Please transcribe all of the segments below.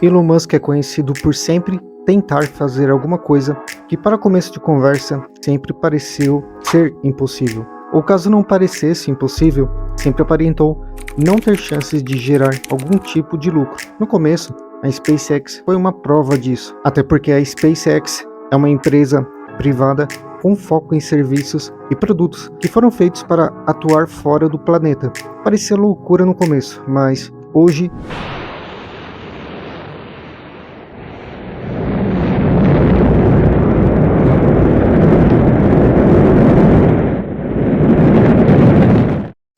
Elon Musk é conhecido por sempre tentar fazer alguma coisa que, para começo de conversa, sempre pareceu ser impossível. Ou caso não parecesse impossível, sempre aparentou não ter chances de gerar algum tipo de lucro. No começo, a SpaceX foi uma prova disso, até porque a SpaceX é uma empresa privada com foco em serviços e produtos que foram feitos para atuar fora do planeta. Parecia loucura no começo, mas hoje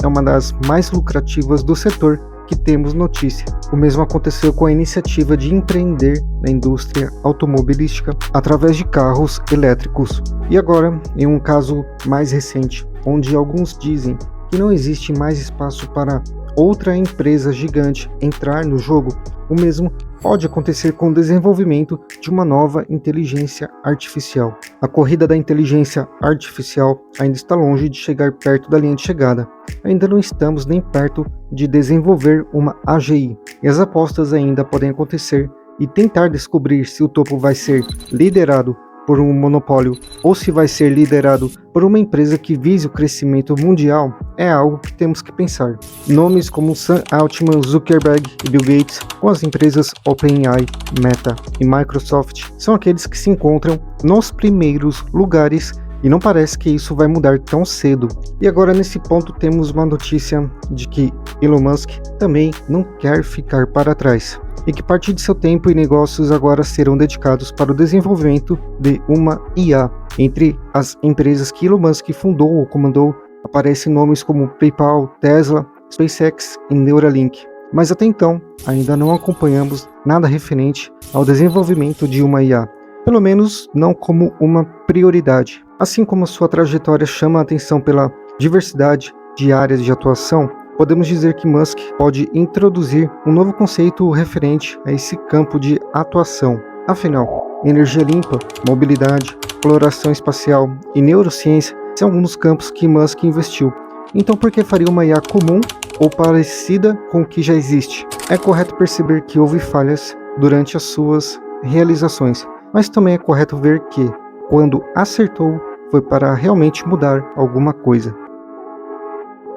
é uma das mais lucrativas do setor que temos notícia. O mesmo aconteceu com a iniciativa de empreender na indústria automobilística através de carros elétricos. E agora, em um caso mais recente, onde alguns dizem que não existe mais espaço para outra empresa gigante entrar no jogo, o mesmo pode acontecer com o desenvolvimento de uma nova inteligência artificial. A corrida da inteligência artificial ainda está longe de chegar perto da linha de chegada. Ainda não estamos nem perto de desenvolver uma AGI, e as apostas ainda podem acontecer e tentar descobrir se o topo vai ser liderado por um monopólio ou se vai ser liderado por uma empresa que vise o crescimento mundial é algo que temos que pensar. Nomes como Sam Altman, Zuckerberg e Bill Gates, com as empresas OpenAI, Meta e Microsoft, são aqueles que se encontram nos primeiros lugares e não parece que isso vai mudar tão cedo. E agora nesse ponto temos uma notícia de que Elon Musk também não quer ficar para trás e que parte de seu tempo e negócios agora serão dedicados para o desenvolvimento de uma IA. Entre as empresas que Elon Musk fundou ou comandou, aparecem nomes como PayPal, Tesla, SpaceX e Neuralink. Mas até então, ainda não acompanhamos nada referente ao desenvolvimento de uma IA, pelo menos não como uma prioridade. Assim como sua trajetória chama a atenção pela diversidade de áreas de atuação, podemos dizer que Musk pode introduzir um novo conceito referente a esse campo de atuação. Afinal, energia limpa, mobilidade, exploração espacial e neurociência são alguns dos campos que Musk investiu. Então por que faria uma IA comum ou parecida com o que já existe? É correto perceber que houve falhas durante as suas realizações, mas também é correto ver que, quando acertou, foi para realmente mudar alguma coisa.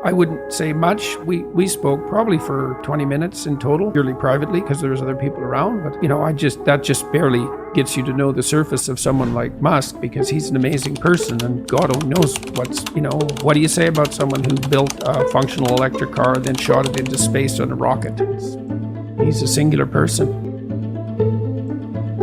I wouldn't say much. We spoke probably for 20 minutes in total, purely privately, because there was other people around. But that just barely gets you to know the surface of someone like Musk, because he's an amazing person, and God only knows what do you say about someone who built a functional electric car and then shot it into space on a rocket? He's a singular person.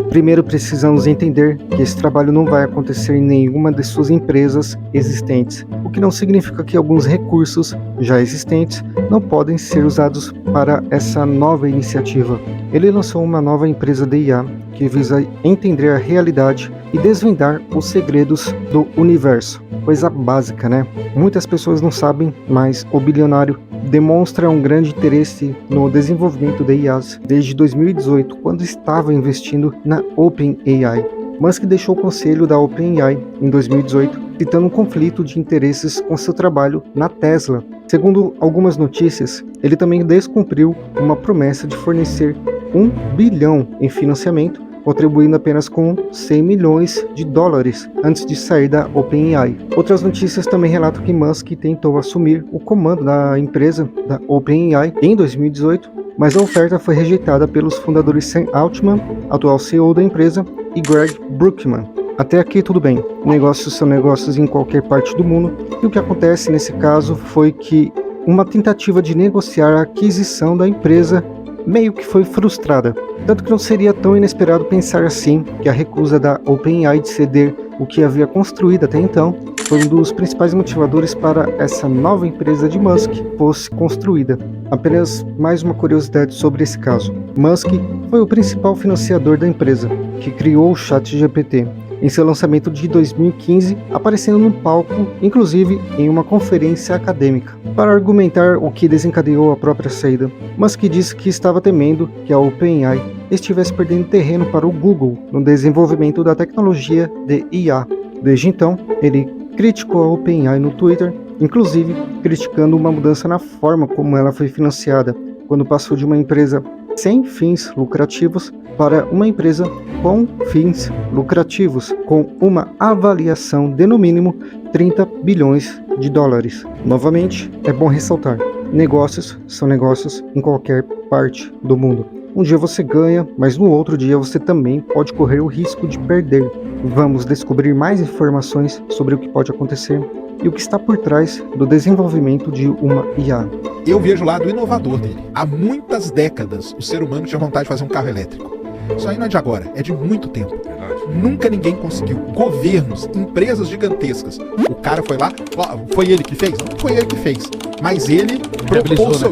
Primeiro precisamos entender que esse trabalho não vai acontecer em nenhuma de suas empresas existentes, o que não significa que alguns recursos já existentes não podem ser usados para essa nova iniciativa. Ele lançou uma nova empresa de IA que visa entender a realidade e desvendar os segredos do universo. Coisa básica, né? Muitas pessoas não sabem, mas o bilionário demonstra um grande interesse no desenvolvimento de IAs desde 2018, quando estava investindo na OpenAI. Musk deixou o conselho da OpenAI em 2018, citando um conflito de interesses com seu trabalho na Tesla. Segundo algumas notícias, ele também descumpriu uma promessa de fornecer 1 bilhão em financiamento, contribuindo apenas com 100 milhões de dólares antes de sair da OpenAI. Outras notícias também relatam que Musk tentou assumir o comando da empresa da OpenAI em 2018, mas a oferta foi rejeitada pelos fundadores Sam Altman, atual CEO da empresa, e Greg Brookman. Até aqui tudo bem, negócios são negócios em qualquer parte do mundo, e o que acontece nesse caso foi que uma tentativa de negociar a aquisição da empresa meio que foi frustrada, tanto que não seria tão inesperado pensar assim que a recusa da OpenAI de ceder o que havia construído até então foi um dos principais motivadores para essa nova empresa de Musk fosse construída. Apenas mais uma curiosidade sobre esse caso. Musk foi o principal financiador da empresa, que criou o ChatGPT, em seu lançamento de 2015, aparecendo no palco, inclusive em uma conferência acadêmica. Para argumentar o que desencadeou a própria saída, Musk disse que estava temendo que a OpenAI estivesse perdendo terreno para o Google no desenvolvimento da tecnologia de IA. Desde então, ele criticou a OpenAI no Twitter, inclusive criticando uma mudança na forma como ela foi financiada, quando passou de uma empresa sem fins lucrativos para uma empresa com fins lucrativos, com uma avaliação de no mínimo 30 bilhões de dólares. Novamente, é bom ressaltar, negócios são negócios em qualquer parte do mundo. Um dia você ganha, mas no outro dia você também pode correr o risco de perder. Vamos descobrir mais informações sobre o que pode acontecer e o que está por trás do desenvolvimento de uma IA. Eu vejo o lado inovador dele. Há muitas décadas o ser humano tinha vontade de fazer um carro elétrico. Isso aí não é de agora, é de muito tempo. Nunca ninguém conseguiu. Governos, empresas gigantescas. O cara foi lá, foi ele que fez? Não foi ele que fez. Mas ele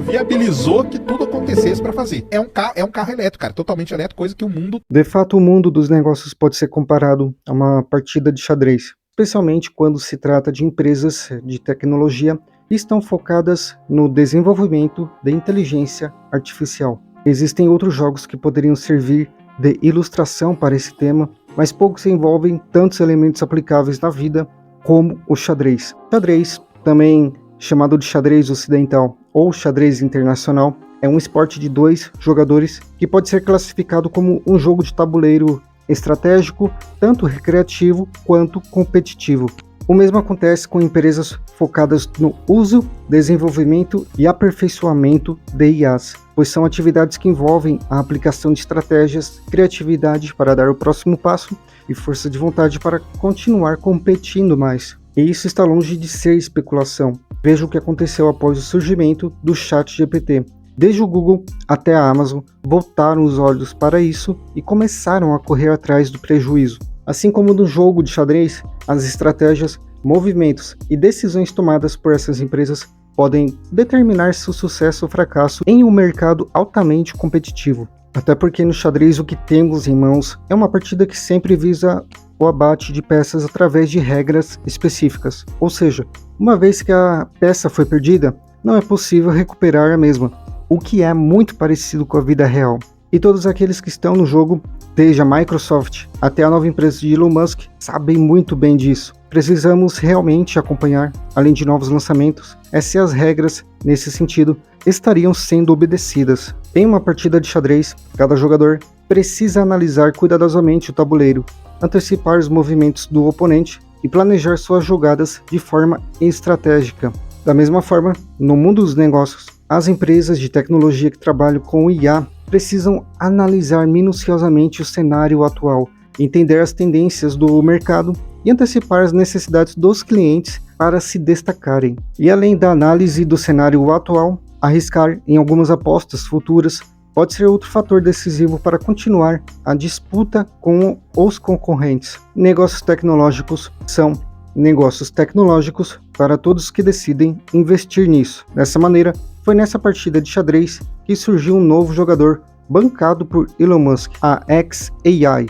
viabilizou que tudo acontecesse para fazer. É um carro elétrico, cara, totalmente elétrico, coisa que o mundo... De fato, o mundo dos negócios pode ser comparado a uma partida de xadrez, especialmente quando se trata de empresas de tecnologia que estão focadas no desenvolvimento da inteligência artificial. Existem outros jogos que poderiam servir de ilustração para esse tema, mas poucos envolvem tantos elementos aplicáveis na vida como o xadrez. Xadrez, também chamado de xadrez ocidental ou xadrez internacional, é um esporte de 2 jogadores que pode ser classificado como um jogo de tabuleiro estratégico, tanto recreativo quanto competitivo. O mesmo acontece com empresas focadas no uso, desenvolvimento e aperfeiçoamento de IAs, pois são atividades que envolvem a aplicação de estratégias, criatividade para dar o próximo passo e força de vontade para continuar competindo mais. E isso está longe de ser especulação. Veja o que aconteceu após o surgimento do ChatGPT. Desde o Google até a Amazon voltaram os olhos para isso e começaram a correr atrás do prejuízo. Assim como no jogo de xadrez, as estratégias, movimentos e decisões tomadas por essas empresas podem determinar seu sucesso ou fracasso em um mercado altamente competitivo. Até porque no xadrez o que temos em mãos é uma partida que sempre visa o abate de peças através de regras específicas. Ou seja, uma vez que a peça foi perdida, não é possível recuperar a mesma, o que é muito parecido com a vida real. E todos aqueles que estão no jogo, desde a Microsoft até a nova empresa de Elon Musk, sabem muito bem disso. Precisamos realmente acompanhar, além de novos lançamentos, se as regras, nesse sentido, estariam sendo obedecidas. Em uma partida de xadrez, cada jogador precisa analisar cuidadosamente o tabuleiro, antecipar os movimentos do oponente e planejar suas jogadas de forma estratégica. Da mesma forma, no mundo dos negócios, as empresas de tecnologia que trabalham com IA precisam analisar minuciosamente o cenário atual, entender as tendências do mercado e antecipar as necessidades dos clientes para se destacarem. E além da análise do cenário atual, arriscar em algumas apostas futuras pode ser outro fator decisivo para continuar a disputa com os concorrentes. Negócios tecnológicos são negócios tecnológicos para todos que decidem investir nisso. Dessa maneira, foi nessa partida de xadrez que surgiu um novo jogador bancado por Elon Musk, a xAI.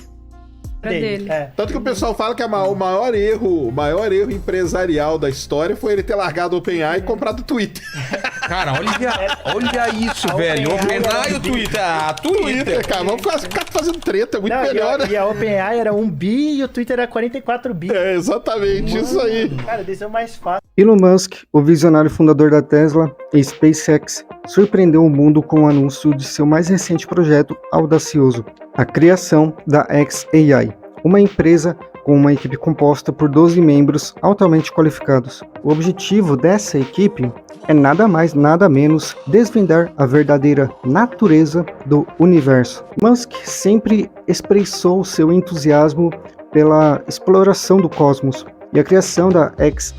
Dele. Tanto que o pessoal fala que o maior erro empresarial da história foi ele ter largado o OpenAI e comprado o Twitter. Cara, olha isso, velho. OpenAI e o Twitter. Twitter, cara. Vamos ficar fazendo treta, é muito melhor, né? E a OpenAI era 1 bi e o Twitter era 44 bi. É, exatamente, isso aí. Cara, desse é o mais fácil. Elon Musk, o visionário fundador da Tesla e SpaceX, surpreendeu o mundo com o anúncio de seu mais recente projeto audacioso, a criação da xAI, uma empresa com uma equipe composta por 12 membros altamente qualificados. O objetivo dessa equipe é nada mais, nada menos desvendar a verdadeira natureza do universo. Musk sempre expressou seu entusiasmo pela exploração do cosmos, e a criação da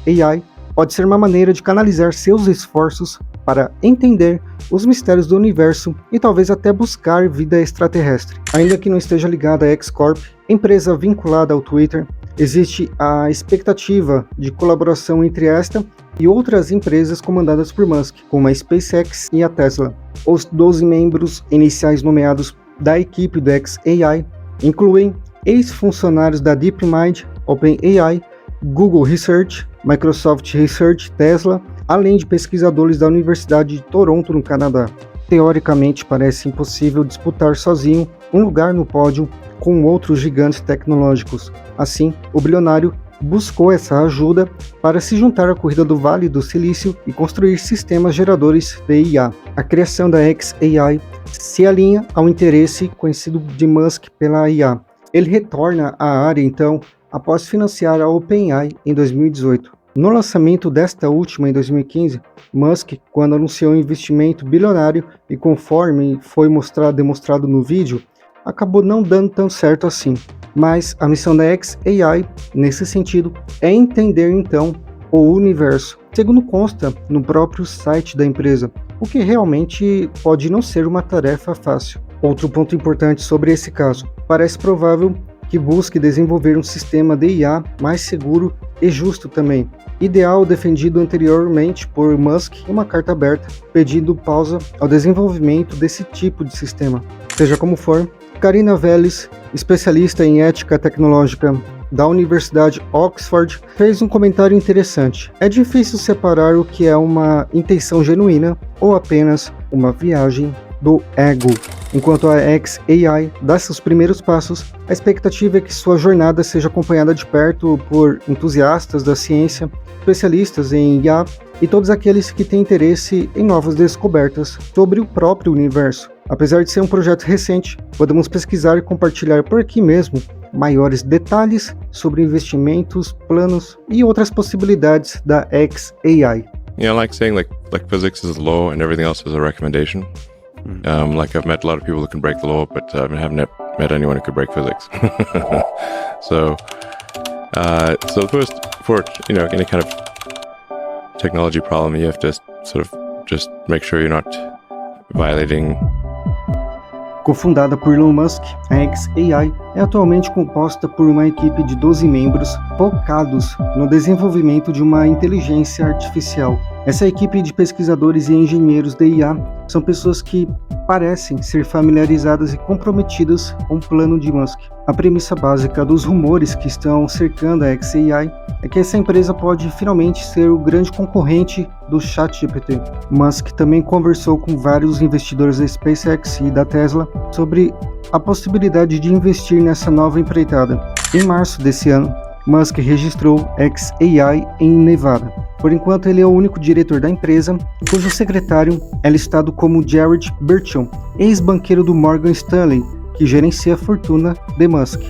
xAI pode ser uma maneira de canalizar seus esforços para entender os mistérios do universo e talvez até buscar vida extraterrestre. Ainda que não esteja ligada à X-Corp, empresa vinculada ao Twitter, existe a expectativa de colaboração entre esta e outras empresas comandadas por Musk, como a SpaceX e a Tesla. Os 12 membros iniciais nomeados da equipe do xAI incluem ex-funcionários da DeepMind, OpenAI, Google Research, Microsoft Research, Tesla, além de pesquisadores da Universidade de Toronto, no Canadá. Teoricamente, parece impossível disputar sozinho um lugar no pódio com outros gigantes tecnológicos. Assim, o bilionário buscou essa ajuda para se juntar à corrida do Vale do Silício e construir sistemas geradores de IA. A criação da xAI se alinha ao interesse conhecido de Musk pela IA. Ele retorna à área, então, após financiar a OpenAI em 2018. No lançamento desta última, em 2015, Musk, quando anunciou um investimento bilionário e conforme foi demonstrado no vídeo, acabou não dando tão certo assim. Mas a missão da xAI, nesse sentido, é entender então o universo, segundo consta no próprio site da empresa, o que realmente pode não ser uma tarefa fácil. Outro ponto importante sobre esse caso, parece provável que busque desenvolver um sistema de IA mais seguro e justo também. Ideal defendido anteriormente por Musk em uma carta aberta, pedindo pausa ao desenvolvimento desse tipo de sistema. Seja como for, Karina Vélez, especialista em ética tecnológica da Universidade Oxford, fez um comentário interessante. É difícil separar o que é uma intenção genuína ou apenas uma viagem do ego. Enquanto a xAI dá seus primeiros passos, a expectativa é que sua jornada seja acompanhada de perto por entusiastas da ciência, especialistas em IA e todos aqueles que têm interesse em novas descobertas sobre o próprio universo. Apesar de ser um projeto recente, podemos pesquisar e compartilhar por aqui mesmo maiores detalhes sobre investimentos, planos e outras possibilidades da xAI. Yeah, like saying like physics is the law and everything else is a recommendation. Like I've met a lot of people who can break the law, but I haven't met anyone who could break physics. So first, for any kind of technology problem, you have to sort of just make sure you're not violating. Cofundada por Elon Musk, a xAI é atualmente composta por uma equipe de 12 membros focados no desenvolvimento de uma inteligência artificial. Essa equipe de pesquisadores e engenheiros de IA são pessoas que parecem ser familiarizadas e comprometidas com o plano de Musk. A premissa básica dos rumores que estão cercando a xAI é que essa empresa pode finalmente ser o grande concorrente do ChatGPT. Musk também conversou com vários investidores da SpaceX e da Tesla sobre a possibilidade de investir nessa nova empreitada. Em março desse ano, Musk registrou xAI em Nevada. Por enquanto, ele é o único diretor da empresa, cujo secretário é listado como Jared Birchall, ex-banqueiro do Morgan Stanley, que gerencia a fortuna de Musk.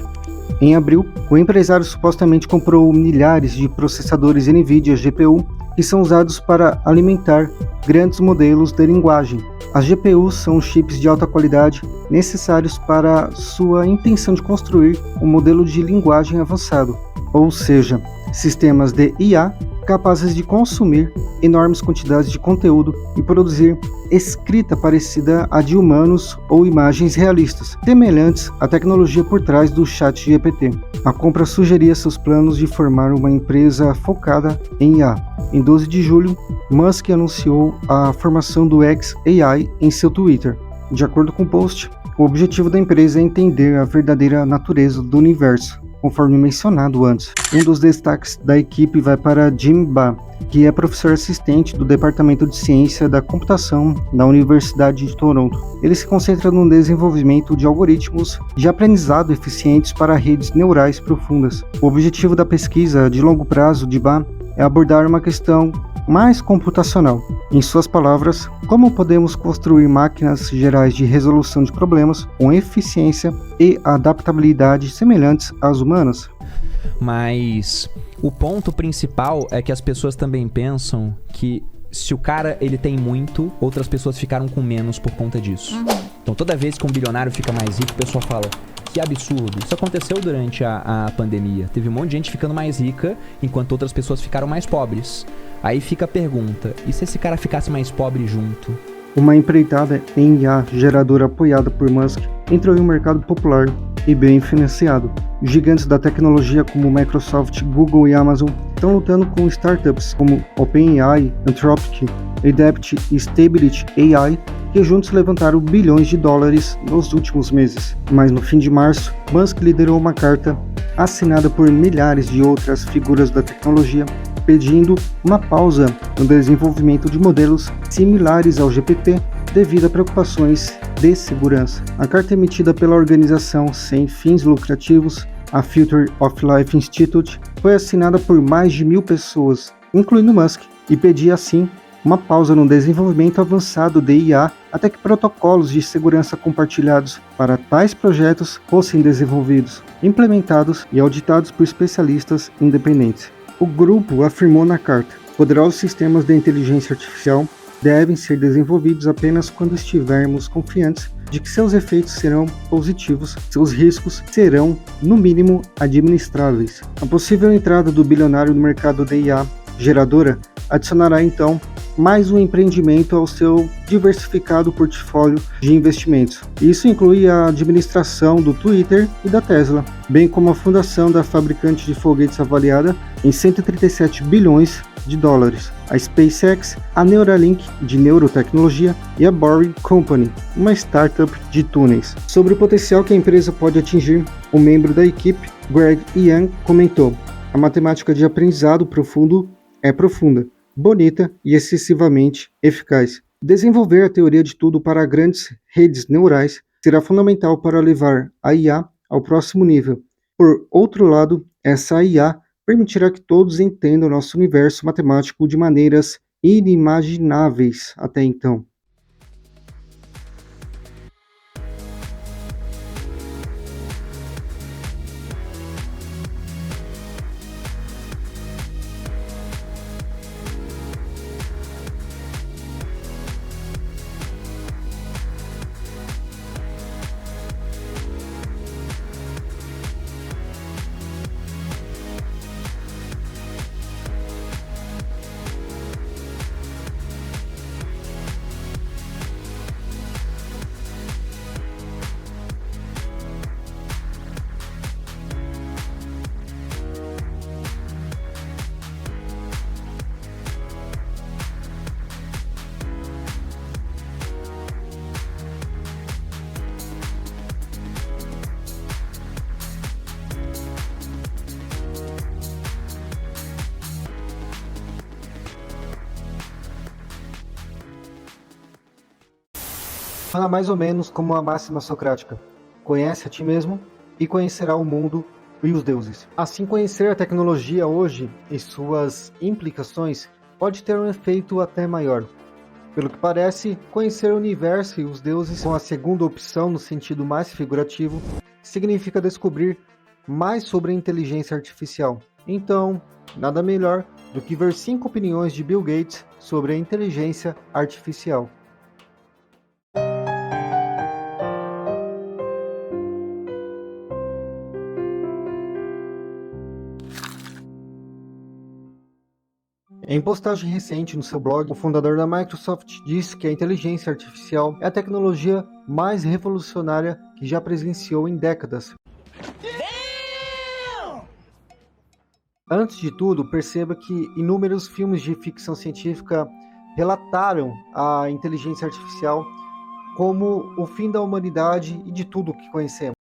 Em abril, o empresário supostamente comprou milhares de processadores NVIDIA GPU que são usados para alimentar grandes modelos de linguagem. As GPUs são chips de alta qualidade necessários para sua intenção de construir um modelo de linguagem avançado, ou seja, sistemas de IA capazes de consumir enormes quantidades de conteúdo e produzir escrita parecida à de humanos ou imagens realistas, semelhantes à tecnologia por trás do ChatGPT. A compra sugeria seus planos de formar uma empresa focada em IA. Em 12 de julho, Musk anunciou a formação do xAI em seu Twitter. De acordo com o post, o objetivo da empresa é entender a verdadeira natureza do universo, conforme mencionado antes. Um dos destaques da equipe vai para Jim Ba, que é professor assistente do Departamento de Ciência da Computação da Universidade de Toronto. Ele se concentra no desenvolvimento de algoritmos de aprendizado eficientes para redes neurais profundas. O objetivo da pesquisa de longo prazo de Ba é abordar uma questão mais computacional. Em suas palavras, como podemos construir máquinas gerais de resolução de problemas com eficiência e adaptabilidade semelhantes às humanas? Mas o ponto principal é que as pessoas também pensam que se o cara ele tem muito, outras pessoas ficaram com menos por conta disso. Então toda vez que um bilionário fica mais rico, o pessoal fala: que absurdo. Isso aconteceu durante a pandemia. Teve um monte de gente ficando mais rica, enquanto outras pessoas ficaram mais pobres. Aí fica a pergunta, e se esse cara ficasse mais pobre junto? Uma empreitada em IA geradora apoiada por Musk entrou em um mercado popular e bem financiado. Gigantes da tecnologia como Microsoft, Google e Amazon estão lutando com startups como OpenAI, Anthropic, Adapt e Stability AI, que juntos levantaram bilhões de dólares nos últimos meses. Mas no fim de março, Musk liderou uma carta assinada por milhares de outras figuras da tecnologia, pedindo uma pausa no desenvolvimento de modelos similares ao GPT devido a preocupações de segurança. A carta emitida pela organização sem fins lucrativos a Future of Life Institute, foi assinada por mais de 1.000 pessoas, incluindo Musk, e pedia assim uma pausa no desenvolvimento avançado de IA até que protocolos de segurança compartilhados para tais projetos fossem desenvolvidos, implementados e auditados por especialistas independentes. O grupo afirmou na carta: poderosos sistemas de inteligência artificial devem ser desenvolvidos apenas quando estivermos confiantes de que seus efeitos serão positivos, seus riscos serão, no mínimo, administráveis. A possível entrada do bilionário no mercado de IA geradora adicionará então mais um empreendimento ao seu diversificado portfólio de investimentos. Isso inclui a administração do Twitter e da Tesla, bem como a fundação da fabricante de foguetes avaliada em 137 bilhões de dólares, a SpaceX, a Neuralink de neurotecnologia e a Boring Company, uma startup de túneis. Sobre o potencial que a empresa pode atingir, um membro da equipe, Greg Young, comentou: a matemática de aprendizado profundo é profunda, bonita e excessivamente eficaz. Desenvolver a teoria de tudo para grandes redes neurais será fundamental para levar a IA ao próximo nível. Por outro lado, essa IA permitirá que todos entendam nosso universo matemático de maneiras inimagináveis até então. Fala mais ou menos como a máxima socrática: conhece a ti mesmo e conhecerá o mundo e os deuses. Assim, conhecer a tecnologia hoje e suas implicações pode ter um efeito até maior. Pelo que parece, conhecer o universo e os deuses, com a segunda opção no sentido mais figurativo, significa descobrir mais sobre a inteligência artificial. Então, nada melhor do que ver 5 opiniões de Bill Gates sobre a inteligência artificial. Em postagem recente no seu blog, o fundador da Microsoft disse que a inteligência artificial é a tecnologia mais revolucionária que já presenciou em décadas. Antes de tudo, perceba que inúmeros filmes de ficção científica relataram a inteligência artificial como o fim da humanidade e de tudo o que conhecemos.